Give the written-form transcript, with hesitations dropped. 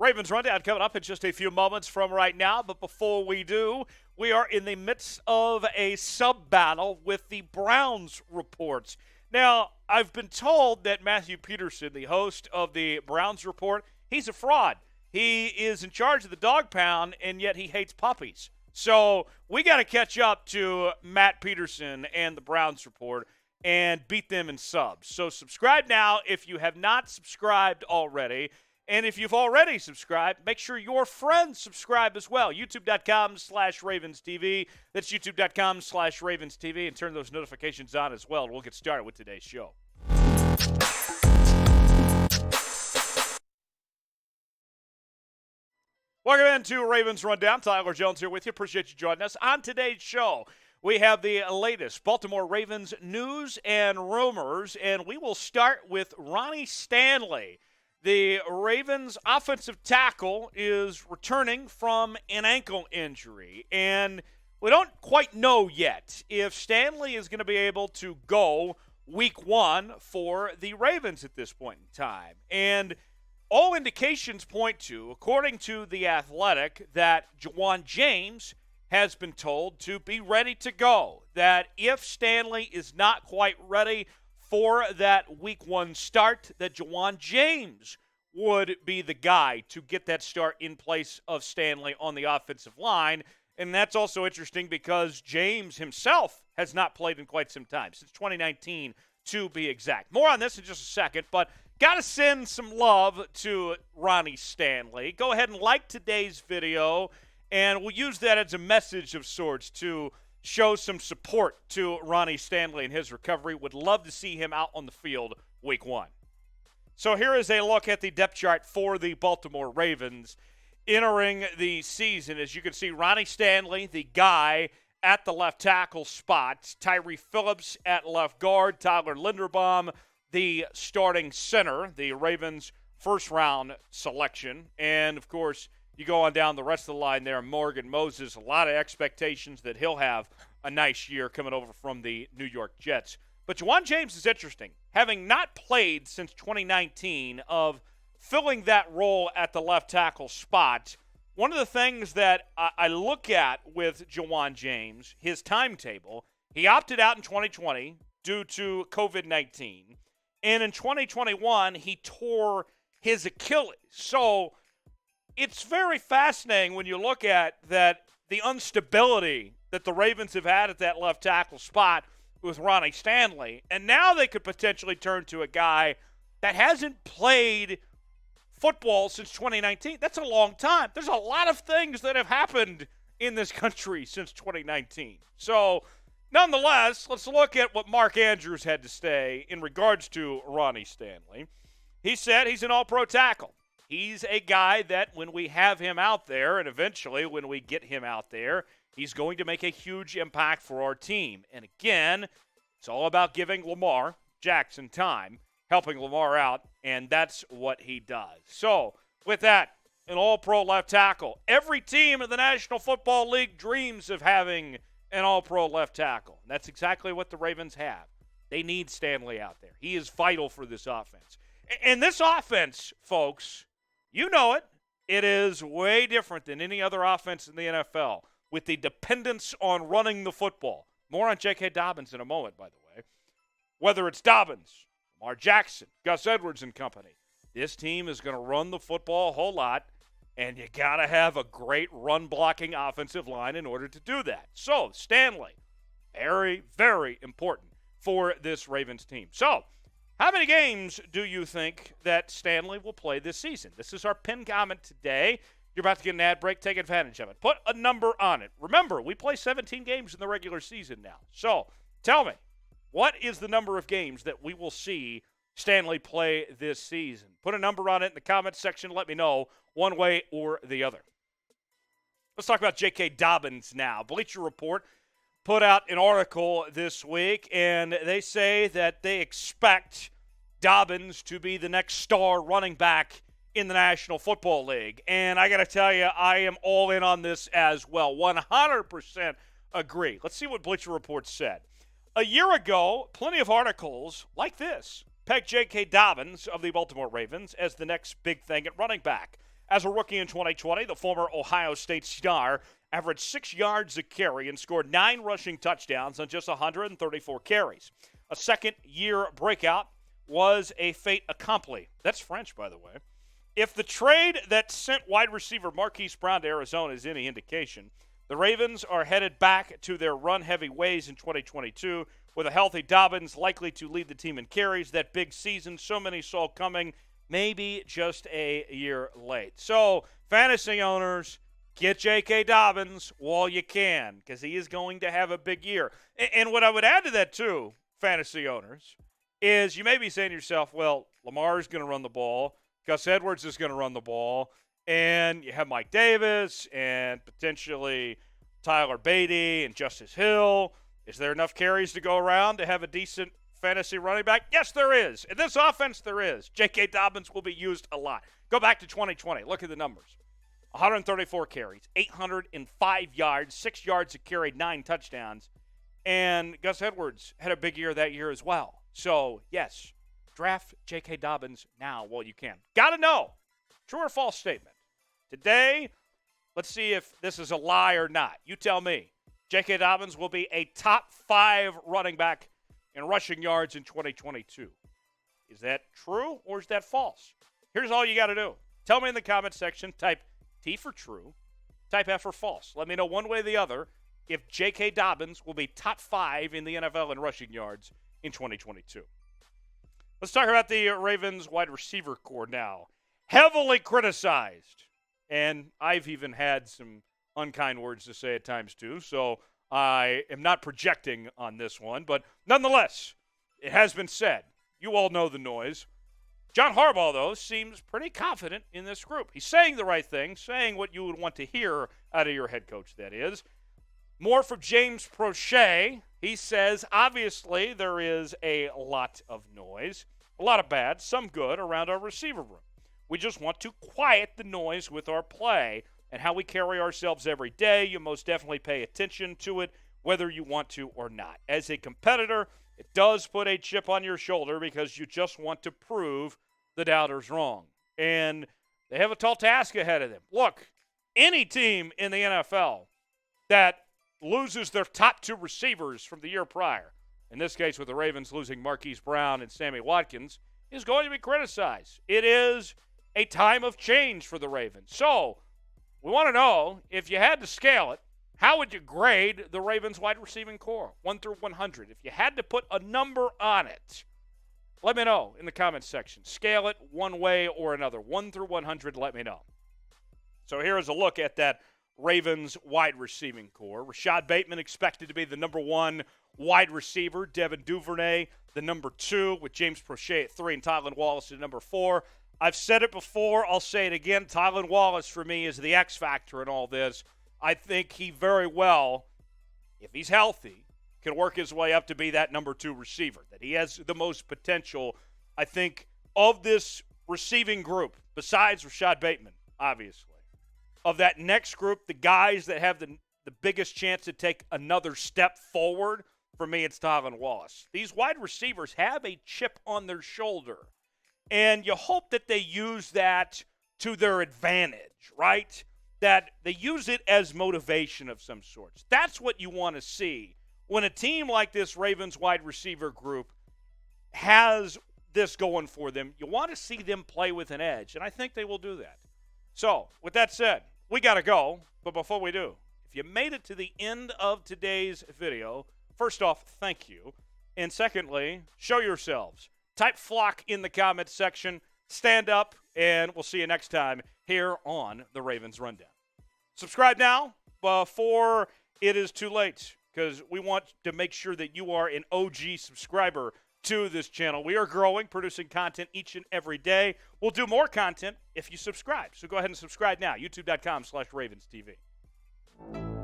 Ravens Rundown coming up in just a few moments from right now. But before we do, we are in the midst of a sub-battle with the Browns reports. Now, I've been told that Matthew Peterson, the host of the Browns Report, he's a fraud. He is in charge of the dog pound, and yet he hates puppies. So we got to catch up to Matt Peterson and the Browns Report and beat them in subs. So subscribe now if you have not subscribed already. And if you've already subscribed, make sure your friends subscribe as well. YouTube.com/RavensTV. That's YouTube.com/RavensTV. And turn those notifications on as well. And we'll get started with today's show. Welcome into Ravens Rundown. Tyler Jones here with you. Appreciate you joining us. On today's show, we have the latest Baltimore Ravens news and rumors. And we will start with Ronnie Stanley. The Ravens offensive tackle is returning from an ankle injury, and we don't quite know yet if Stanley is going to be able to go week one for the Ravens at this point in time. And all indications point to, according to The Athletic, that Ja'Wuan James has been told to be ready to go, that if Stanley is not quite ready for that week one start, that Ja'Wuan James would be the guy to get that start in place of Stanley on the offensive line. And that's also interesting because James himself has not played in quite some time, since 2019 to be exact. More on this in just a second, but got to send some love to Ronnie Stanley. Go ahead and like today's video, and we'll use that as a message of sorts to show some support to Ronnie Stanley and his recovery. Would love to see him out on the field week one. So here is a look at the depth chart for the Baltimore Ravens entering the season. As you can see, Ronnie Stanley, the guy at the left tackle spot, Tyree Phillips at left guard, Tyler Linderbaum, the starting center, the Ravens' first-round selection. And, of course, you go on down the rest of the line there, Morgan Moses, a lot of expectations that he'll have a nice year coming over from the New York Jets. But Ja'Wuan James is interesting. Having not played since 2019 of filling that role at the left tackle spot, one of the things that I look at with Ja'Wuan James, his timetable, he opted out in 2020 due to COVID-19. And in 2021, he tore his Achilles. So it's very fascinating when you look at that, the instability that the Ravens have had at that left tackle spot with Ronnie Stanley. And now they could potentially turn to a guy that hasn't played football since 2019. That's a long time. There's a lot of things that have happened in this country since 2019. So, nonetheless, let's look at what Mark Andrews had to say in regards to Ronnie Stanley. He said he's an all-pro tackle. He's a guy that when we have him out there, and eventually when we get him out there, he's going to make a huge impact for our team. And again, it's all about giving Lamar Jackson time, helping Lamar out, and that's what he does. So, with that, an all-pro left tackle. Every team in the National Football League dreams of having an all-pro left tackle. And that's exactly what the Ravens have. They need Stanley out there. He is vital for this offense. And this offense, folks, you know it. It is way different than any other offense in the NFL with the dependence on running the football. More on J.K. Dobbins in a moment, by the way. Whether it's Dobbins, Lamar Jackson, Gus Edwards and company, this team is going to run the football a whole lot, and you got to have a great run-blocking offensive line in order to do that. So, Stanley, very, very important for this Ravens team. So, how many games do you think that Stanley will play this season? This is our pinned comment today. You're about to get an ad break. Take advantage of it. Put a number on it. Remember, we play 17 games in the regular season now. So, tell me, what is the number of games that we will see Stanley play this season? Put a number on it in the comments section. Let me know one way or the other. Let's talk about J.K. Dobbins now. Bleacher Report put out an article this week, and they say that they expect Dobbins to be the next star running back in the National Football League. And I got to tell you, I am all in on this as well. 100% agree. Let's see what Bleacher Report said. A year ago, plenty of articles like this pegged J.K. Dobbins of the Baltimore Ravens as the next big thing at running back. As a rookie in 2020, the former Ohio State star averaged 6 yards a carry and scored 9 rushing touchdowns on just 134 carries. A second-year breakout was a fait accompli. That's French, by the way. If the trade that sent wide receiver Marquise Brown to Arizona is any indication, the Ravens are headed back to their run-heavy ways in 2022, with a healthy Dobbins likely to lead the team in carries. That big season so many saw coming, maybe just a year late. So, fantasy owners, get J.K. Dobbins while you can, because he is going to have a big year. And what I would add to that, too, fantasy owners, is you may be saying to yourself, well, Lamar's going to run the ball, Gus Edwards is going to run the ball, and you have Mike Davis and potentially Tyler Beatty and Justice Hill. Is there enough carries to go around to have a decent fantasy running back? Yes, there is. In this offense, there is. J.K. Dobbins will be used a lot. Go back to 2020. Look at the numbers. 134 carries, 805 yards, 6 yards a carry, 9 touchdowns. And Gus Edwards had a big year that year as well. So, yes, draft J.K. Dobbins now while you can. Got to know. True or false statement? Today, let's see if this is a lie or not. You tell me. J.K. Dobbins will be a top 5 running back in rushing yards in 2022. Is that true or is that false? Here's all you got to do. Tell me in the comment section. Type T for true. Type F for false. Let me know one way or the other if J.K. Dobbins will be top 5 in the NFL in rushing yards in 2022. Let's talk about the Ravens wide receiver core now. Heavily criticized, and I've even had some unkind words to say at times too, so I am not projecting on this one, but nonetheless, it has been said. You all know the noise. John Harbaugh, though, seems pretty confident in this group. He's saying the right thing, saying what you would want to hear out of your head coach, that is. More from James Prochet. He says, obviously, there is a lot of noise, a lot of bad, some good around our receiver room. We just want to quiet the noise with our play and how we carry ourselves every day. You most definitely pay attention to it, whether you want to or not. As a competitor, it does put a chip on your shoulder because you just want to prove the doubters wrong. And they have a tall task ahead of them. Look, any team in the NFL that loses their top 2 receivers from the year prior, in this case with the Ravens losing Marquise Brown and Sammy Watkins, is going to be criticized. It is a time of change for the Ravens. So, we want to know, if you had to scale it, how would you grade the Ravens wide receiving core, 1 through 100? If you had to put a number on it, let me know in the comments section. Scale it one way or another, 1 through 100, let me know. So here is a look at that Ravens wide receiving core. Rashad Bateman expected to be the number 1 wide receiver. Devin Duvernay, the number 2, with James Prochet at 3 and Tylan Wallace at number 4. I've said it before. I'll say it again. Tylan Wallace, for me, is the X factor in all this. I think he very well, if he's healthy, can work his way up to be that number 2 receiver, that he has the most potential, I think, of this receiving group, besides Rashad Bateman, obviously. Of that next group, the guys that have the biggest chance to take another step forward, for me, it's Tylan Wallace. These wide receivers have a chip on their shoulder. And you hope that they use that to their advantage, right? That they use it as motivation of some sorts. That's what you want to see when a team like this Ravens wide receiver group has this going for them. You want to see them play with an edge, and I think they will do that. So, with that said, we got to go. But before we do, if you made it to the end of today's video, first off, thank you. And secondly, show yourselves. Type flock in the comments section. Stand up, and we'll see you next time here on the Ravens Rundown. Subscribe now before it is too late, because we want to make sure that you are an OG subscriber to this channel. We are growing, producing content each and every day. We'll do more content if you subscribe. So go ahead and subscribe now, youtube.com/RavensTV.